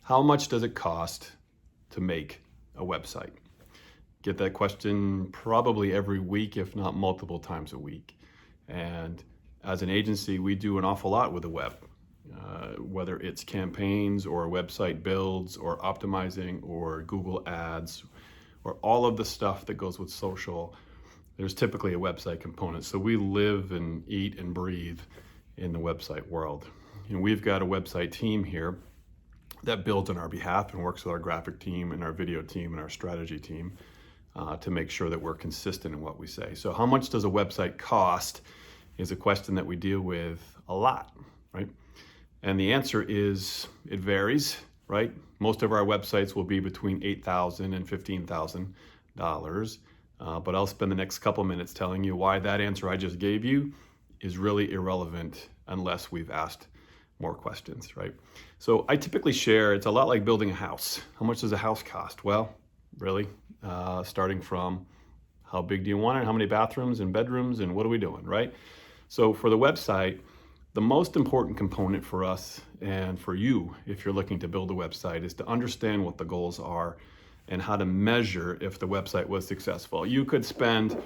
How much does it cost to make a website? Get that question probably every week, if not multiple times a week. And as an agency, we do an awful lot with the web, whether it's campaigns or website builds or optimizing or Google ads or all of the stuff that goes with social. There's typically a website component. So we live and eat and breathe in the website world. And we've got a website team here that builds on our behalf and works with our graphic team and our video team and our strategy team to make sure that we're consistent in what we say. So how much does a website cost is a question that we deal with a lot, right? And the answer is it varies, right? Most of our websites will be between $8,000 and $15,000. But I'll spend the next couple minutes telling you why that answer I just gave you is really irrelevant unless we've asked more questions, right? So I typically share, it's a lot like building a house. How much does a house cost? Well, really, starting from how big do you want it, how many bathrooms and bedrooms, and what are we doing, right? So for the website, the most important component for us and for you, if you're looking to build a website, is to understand what the goals are and how to measure if the website was successful. You could spend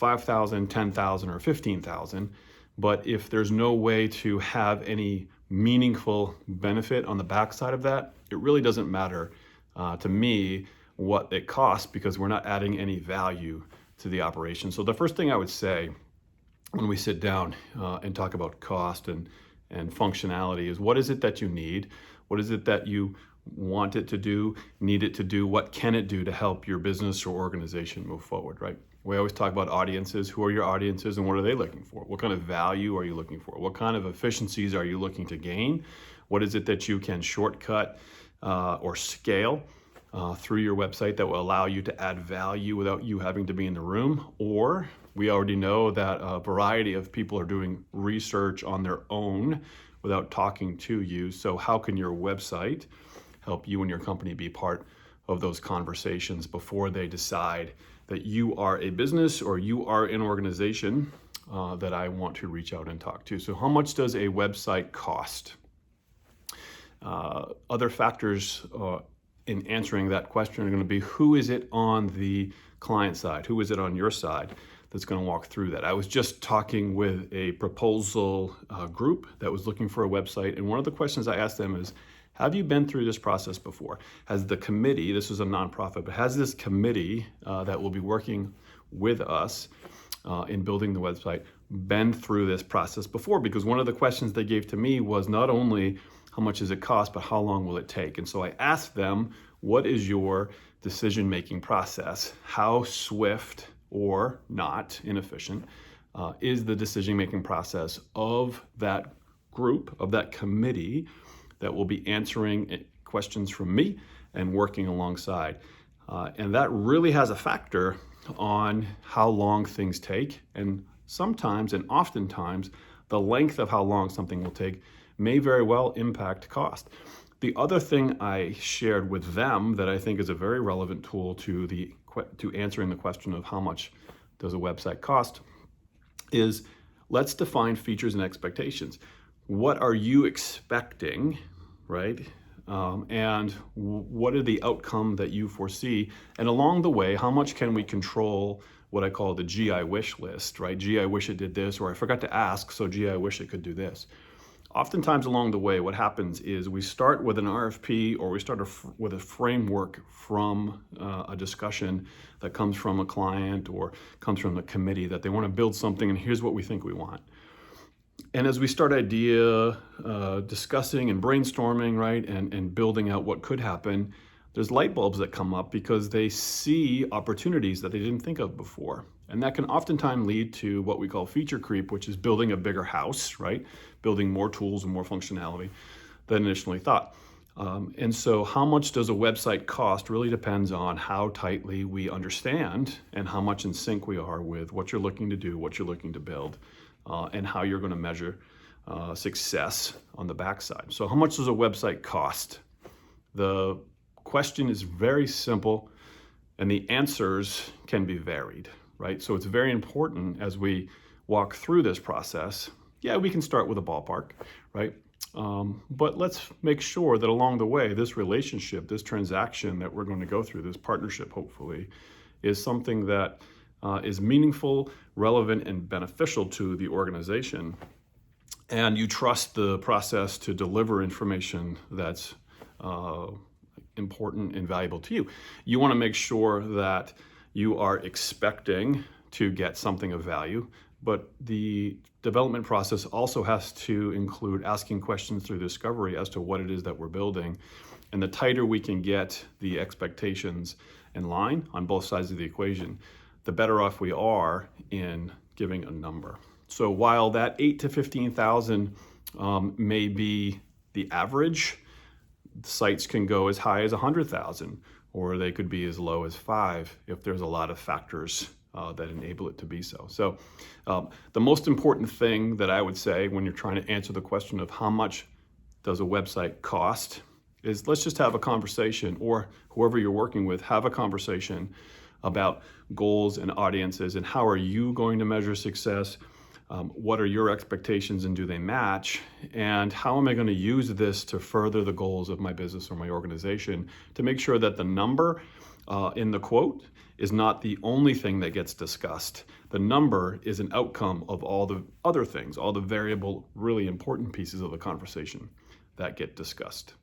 $5,000, $10,000, or $15,000, but if there's no way to have any meaningful benefit on the backside of that, it really doesn't matter to me what it costs because we're not adding any value to the operation. So the first thing I would say when we sit down and talk about cost and functionality is, what is it that you need? What is it that you want it to do, need it to do? What can it do to help your business or organization move forward, right? We always talk about audiences. Who are your audiences and what are they looking for? What kind of value are you looking for? What kind of efficiencies are you looking to gain? What is it that you can shortcut or scale through your website that will allow you to add value without you having to be in the room? Or we already know that a variety of people are doing research on their own without talking to you. So how can your website help you and your company be part of those conversations before they decide that you are a business or you are an organization that I want to reach out and talk to? So how much does a website cost? Other factors in answering that question are going to be, who is it on the client side? Who is it on your side that's going to walk through that? I was just talking with a proposal group that was looking for a website, and one of the questions I asked them is, have you been through this process before? Has the committee, this is a nonprofit, but has this committee that will be working with us in building the website been through this process before? Because one of the questions they gave to me was not only how much does it cost, but how long will it take? And so I asked them, what is your decision-making process? How swift or not inefficient is the decision-making process of that group, of that committee that will be answering questions from me and working alongside? And that really has a factor on how long things take. And sometimes, and oftentimes, the length of how long something will take may very well impact cost. The other thing I shared with them that I think is a very relevant tool to answering the question of how much does a website cost is, let's define features and expectations. What are you expecting, right? And what are the outcome that you foresee? And along the way, how much can we control what I call the gee, I wish list, right? Gee, I wish it did this, or I forgot to ask, so gee, I wish it could do this. Oftentimes along the way, what happens is we start with an RFP or we start with a framework from a discussion that comes from a client or comes from the committee that they want to build something, and here's what we think we want. And as we start discussing and brainstorming, right, and building out what could happen, there's light bulbs that come up because they see opportunities that they didn't think of before. And that can oftentimes lead to what we call feature creep, which is building a bigger house, right? Building more tools and more functionality than initially thought. And so how much does a website cost really depends on how tightly we understand and how much in sync we are with what you're looking to do, what you're looking to build, and how you're going to measure success on the backside. So how much does a website cost? The question is very simple, and the answers can be varied, right? So it's very important as we walk through this process. Yeah, we can start with a ballpark, right? But let's make sure that along the way, this relationship, this transaction that we're going to go through, this partnership hopefully, is something that is meaningful, relevant, and beneficial to the organization. And you trust the process to deliver information that's important and valuable to you. You want to make sure that you are expecting to get something of value, but the development process also has to include asking questions through discovery as to what it is that we're building. And the tighter we can get the expectations in line on both sides of the equation, the better off we are in giving a number. So while that 8 to 15,000 may be the average, sites can go as high as 100,000, or they could be as low as 5 if there's a lot of factors that enable it to be so. So the most important thing that I would say when you're trying to answer the question of how much does a website cost is let's just have a conversation, or whoever you're working with, have a conversation about goals and audiences and how are you going to measure success. What are your expectations and do they match? And how am I going to use this to further the goals of my business or my organization to make sure that the number in the quote is not the only thing that gets discussed. The number is an outcome of all the other things, all the variable, really important pieces of the conversation that get discussed.